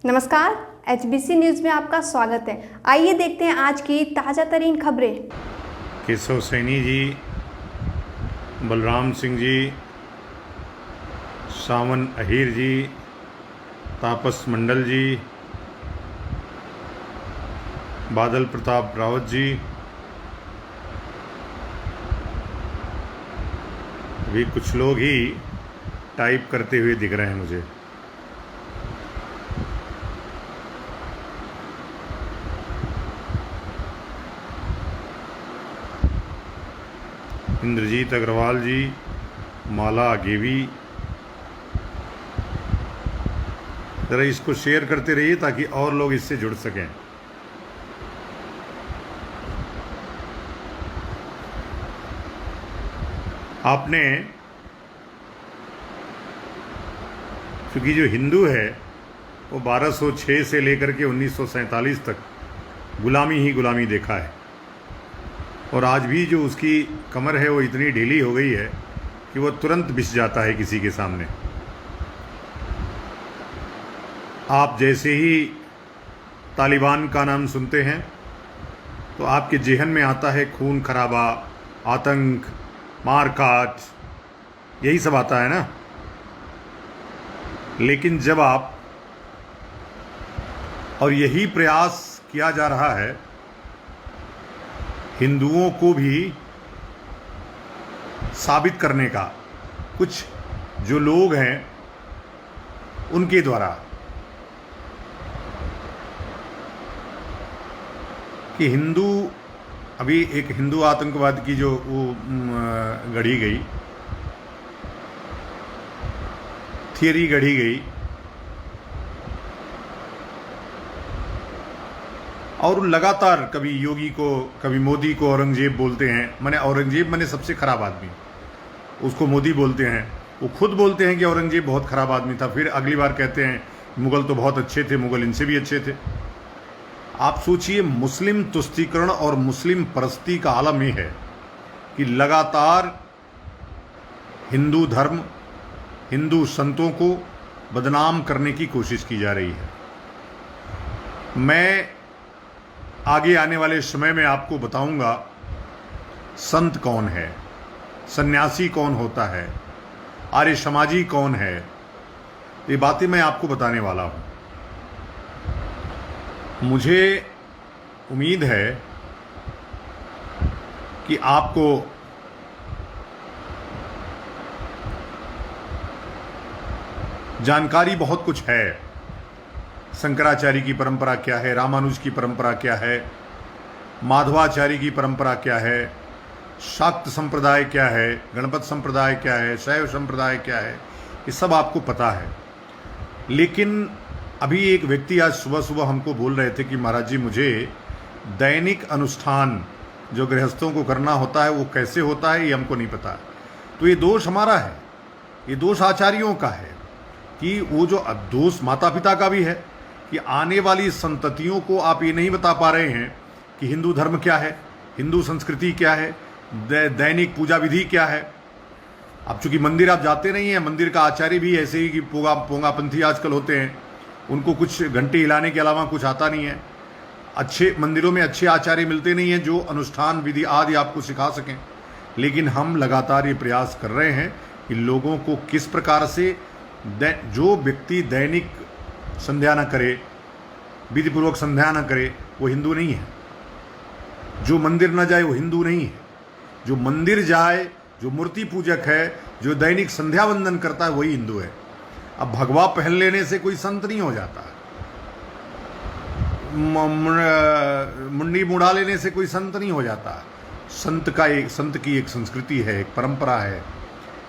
नमस्कार, HBC news में आपका स्वागत है। आइए देखते हैं आज की ताज़ा तरीन खबरें। केशव सैनी जी, बलराम सिंह जी, सावन अहीर जी, तापस मंडल जी, बादल प्रताप रावत जी, भी कुछ लोग ही टाइप करते हुए दिख रहे हैं मुझे। इंद्रजीत अग्रवाल जी, माला गेवी, ज़रा इसको शेयर करते रहिए ताकि और लोग इससे जुड़ सकें। आपने, क्योंकि जो हिंदू है वो 1206 से लेकर के 1947 तक गुलामी ही गुलामी देखा है, और आज भी जो उसकी कमर है वो इतनी ढीली हो गई है कि वो तुरंत बिछ जाता है किसी के सामने। आप जैसे ही तालिबान का नाम सुनते हैं तो आपके जेहन में आता है खून खराबा, आतंक, मारकाट, यही सब आता है ना। लेकिन जब आप, और यही प्रयास किया जा रहा है हिंदुओं को भी साबित करने का, कुछ जो लोग हैं उनके द्वारा, कि हिंदू, अभी एक हिंदू आतंकवाद की जो वो गढ़ी गई, थियरी गढ़ी गई, और लगातार कभी योगी को, कभी मोदी को औरंगजेब बोलते हैं। माने औरंगजेब माने सबसे खराब आदमी, उसको मोदी बोलते हैं। वो खुद बोलते हैं कि औरंगजेब बहुत खराब आदमी था, फिर अगली बार कहते हैं मुगल तो बहुत अच्छे थे, मुगल इनसे भी अच्छे थे। आप सोचिए, मुस्लिम तुष्टीकरण और मुस्लिम परस्ती का आलम ये है कि लगातार हिंदू धर्म, हिंदू संतों को बदनाम करने की कोशिश की जा रही है। मैं आगे आने वाले समय में आपको बताऊंगा संत कौन है, सन्यासी कौन होता है, आर्य समाजी कौन है। ये बातें मैं आपको बताने वाला हूं। मुझे उम्मीद है कि आपको जानकारी बहुत कुछ है। शंकराचार्य की परंपरा क्या है, रामानुज की परंपरा क्या है, माधवाचार्य की परंपरा क्या है, शाक्त संप्रदाय क्या है, गणपत संप्रदाय क्या है, शैव संप्रदाय क्या है, ये सब आपको पता है। लेकिन अभी एक व्यक्ति आज सुबह सुबह हमको बोल रहे थे कि महाराज जी, मुझे दैनिक अनुष्ठान जो गृहस्थों को करना होता है वो कैसे होता है ये हमको नहीं पता। तो ये दोष हमारा है, ये दोष आचार्यों का है, कि वो जो दोष माता पिता का भी है कि आने वाली संततियों को आप ये नहीं बता पा रहे हैं कि हिंदू धर्म क्या है, हिंदू संस्कृति क्या है, दैनिक पूजा विधि क्या है। अब चूंकि मंदिर आप जाते नहीं हैं, मंदिर का आचार्य भी ऐसे ही कि पोंगापंथी आजकल होते हैं, उनको कुछ घंटे हिलाने के अलावा कुछ आता नहीं है। अच्छे मंदिरों में अच्छे आचार्य मिलते नहीं हैं जो अनुष्ठान विधि आदि आपको सिखा सकें। लेकिन हम लगातार ये प्रयास कर रहे हैं कि लोगों को किस प्रकार से, जो व्यक्ति दैनिक संध्या न करे, विधिपूर्वक संध्या न करे, वो हिंदू नहीं है। जो मंदिर न जाए वो हिंदू नहीं है। जो मंदिर जाए, जो मूर्ति पूजक है, जो दैनिक संध्या वंदन करता है, वही हिंदू है। अब भगवा पहन लेने से कोई संत नहीं हो जाता, मुंडी मुड़ा लेने से कोई संत नहीं हो जाता। संत की एक संस्कृति है, एक परंपरा है,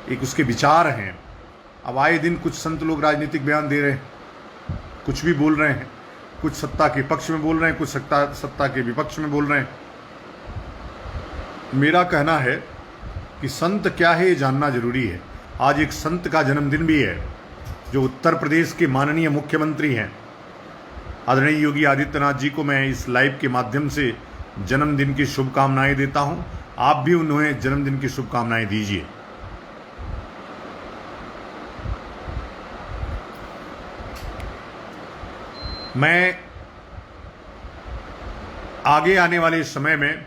एक उसके विचार हैं। अब आए दिन कुछ संत लोग राजनीतिक बयान दे रहे हैं, कुछ भी बोल रहे हैं, कुछ सत्ता के पक्ष में बोल रहे हैं, कुछ सत्ता के विपक्ष में बोल रहे हैं। मेरा कहना है कि संत क्या है ये जानना जरूरी है। आज एक संत का जन्मदिन भी है, जो उत्तर प्रदेश के माननीय मुख्यमंत्री हैं आदरणीय योगी आदित्यनाथ जी को मैं इस लाइव के माध्यम से जन्मदिन की शुभकामनाएं देता हूं। आप भी उन्हें जन्मदिन की शुभकामनाएं दीजिए। मैं आगे आने वाले समय में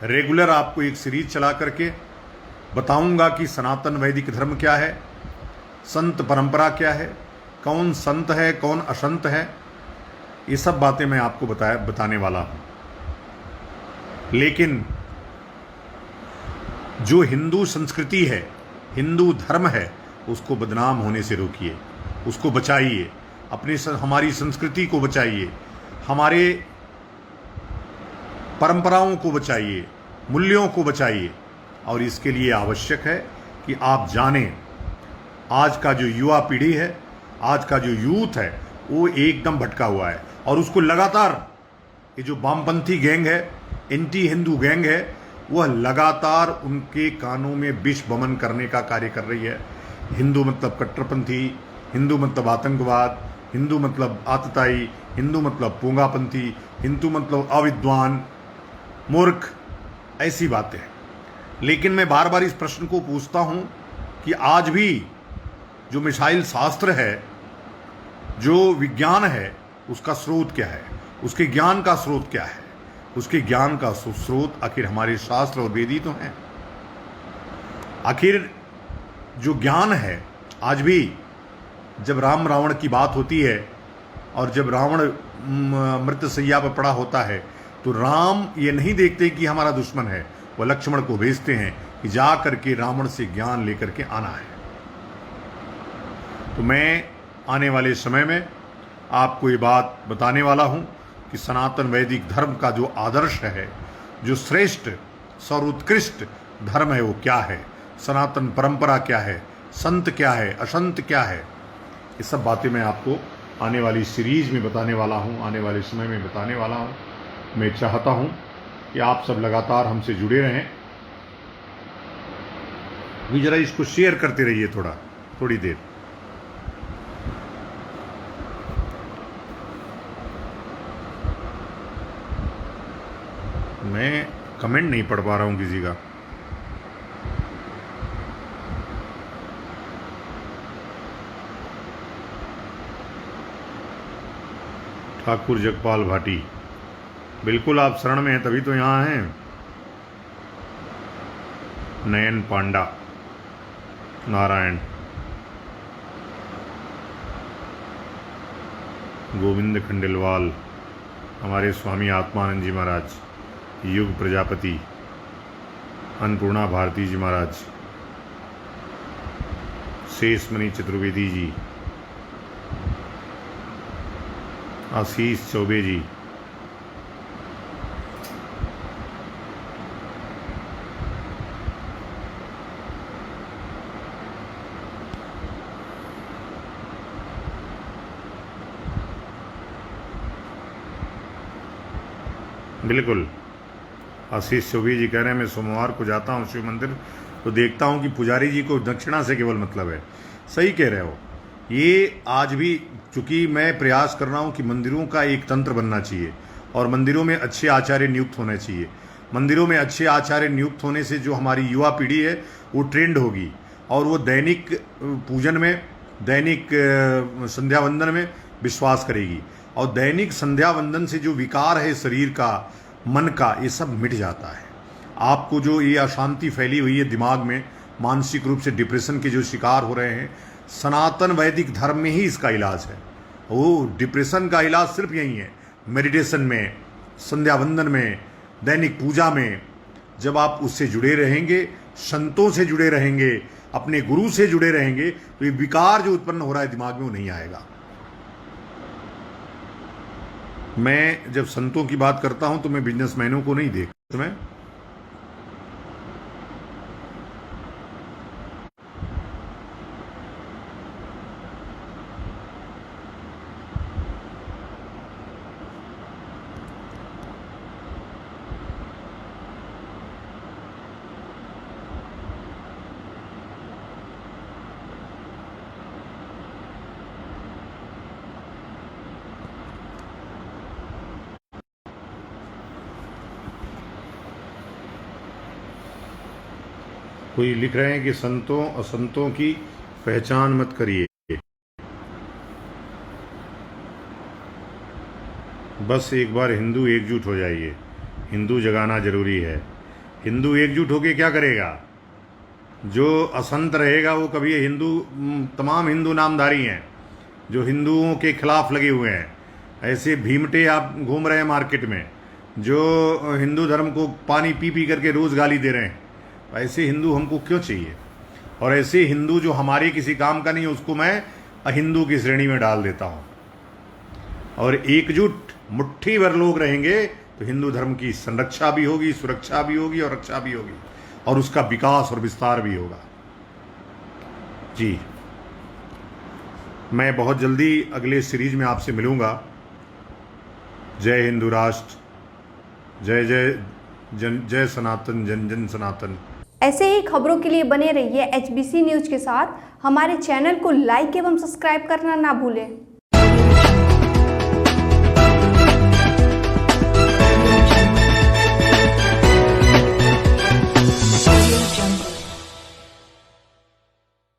रेगुलर आपको एक सीरीज चला करके बताऊंगा कि सनातन वैदिक धर्म क्या है, संत परंपरा क्या है, कौन संत है कौन असंत है, ये सब बातें मैं आपको बताने वाला हूं। लेकिन जो हिंदू संस्कृति है, हिंदू धर्म है, उसको बदनाम होने से रोकिए, उसको बचाइए, हमारी संस्कृति को बचाइए, हमारे परंपराओं को बचाइए, मूल्यों को बचाइए। और इसके लिए आवश्यक है कि आप जानें आज का जो युवा पीढ़ी है, आज का जो यूथ है, वो एकदम भटका हुआ है और उसको लगातार ये जो वामपंथी गैंग है, एंटी हिंदू गैंग है, वह लगातार उनके कानों में विष वमन करने का कार्य कर रही है। हिंदू मतलब कट्टरपंथी, हिंदू मतलब आतंकवाद, हिंदू मतलब आतताई, हिंदू मतलब पोंगापंथी, हिंदू मतलब अविद्वान, मूर्ख, ऐसी बातें हैं। लेकिन मैं बार बार इस प्रश्न को पूछता हूं कि आज भी जो मिसाइल शास्त्र है, जो विज्ञान है, उसका स्रोत क्या है, उसके ज्ञान का स्रोत क्या है? उसके ज्ञान का स्रोत आखिर हमारे शास्त्र और वेद ही तो हैं। आखिर जो ज्ञान है, आज भी जब राम रावण की बात होती है और जब रावण मृतशैया पर पड़ा होता है, तो राम ये नहीं देखते कि हमारा दुश्मन है, वह लक्ष्मण को भेजते हैं कि जा करके रावण से ज्ञान लेकर के आना है। तो मैं आने वाले समय में आपको ये बात बताने वाला हूं कि सनातन वैदिक धर्म का जो आदर्श है, जो श्रेष्ठ सर्वोत्कृष्ट धर्म है, वो क्या है, सनातन परंपरा क्या है, संत क्या है, असंत क्या है, ये सब बातें मैं आपको आने वाली सीरीज में बताने वाला हूं, आने वाले समय में बताने वाला हूं। मैं चाहता हूं कि आप सब लगातार हमसे जुड़े रहें। भी जरा इसको शेयर करते रहिए थोड़ी देर। मैं कमेंट नहीं पढ़ पा रहा हूं किसी का। ठाकुर जगपाल भाटी, बिल्कुल आप शरण में हैं तभी तो यहाँ हैं। नयन पांडा, नारायण, गोविंद खंडेलवाल, हमारे स्वामी आत्मानंद जी महाराज, युग प्रजापति, अन्नपूर्णा भारती जी महाराज, शेषमणि चतुर्वेदी जी, आशीष चौबे जी, बिल्कुल आशीष चौबे जी कह रहे हैं मैं सोमवार को जाता हूँ शिव मंदिर तो देखता हूँ कि पुजारी जी को दक्षिणा से केवल मतलब है। सही कह रहे हो। ये आज भी, चूंकि मैं प्रयास कर रहा हूँ कि मंदिरों का एक तंत्र बनना चाहिए और मंदिरों में अच्छे आचार्य नियुक्त होने चाहिए। मंदिरों में अच्छे आचार्य नियुक्त होने से जो हमारी युवा पीढ़ी है वो ट्रेंड होगी और वो दैनिक पूजन में, दैनिक संध्या वंदन में विश्वास करेगी और दैनिक संध्या वंदन से जो विकार है शरीर का, मन का, ये सब मिट जाता है। आपको जो ये अशांति फैली हुई है दिमाग में, मानसिक रूप से डिप्रेशन के जो शिकार हो रहे हैं, सनातन वैदिक धर्म में ही इसका इलाज है। वो डिप्रेशन का इलाज सिर्फ यही है, मेडिटेशन में, संध्या वंदन में, दैनिक पूजा में। जब आप उससे जुड़े रहेंगे, संतों से जुड़े रहेंगे, अपने गुरु से जुड़े रहेंगे, तो ये विकार जो उत्पन्न हो रहा है दिमाग में वो नहीं आएगा। मैं जब संतों की बात करता हूं तो मैं बिजनेसमैनों को नहीं देखता। मैं कोई लिख रहे हैं कि संतों असंतों की पहचान मत करिए। बस एक बार हिंदू एकजुट हो जाइए। हिंदू जगाना जरूरी है। हिंदू एकजुट होके क्या करेगा? जो असंत रहेगा वो कभी हिंदू, तमाम हिंदू नामधारी हैं जो हिंदुओं के खिलाफ लगे हुए हैं। ऐसे भीमटे आप घूम रहे हैं मार्केट में जो हिंदू धर्म को पानी पी पी करके रोज गाली दे रहे हैं। ऐसे हिंदू हमको क्यों चाहिए? और ऐसे हिंदू जो हमारे किसी काम का नहीं है उसको मैं अहिंदू की श्रेणी में डाल देता हूँ। और एकजुट मुट्ठी भर लोग रहेंगे तो हिंदू धर्म की संरक्षा भी होगी, सुरक्षा भी होगी और रक्षा भी होगी और उसका विकास और विस्तार भी होगा। जी, मैं बहुत जल्दी अगले सीरीज में आपसे मिलूंगा। जय हिंदू राष्ट्र, जय जय जय सनातन, जन जन सनातन। ऐसे ही खबरों के लिए बने रहिए HBC न्यूज के साथ। हमारे चैनल को लाइक एवं सब्सक्राइब करना ना भूलें।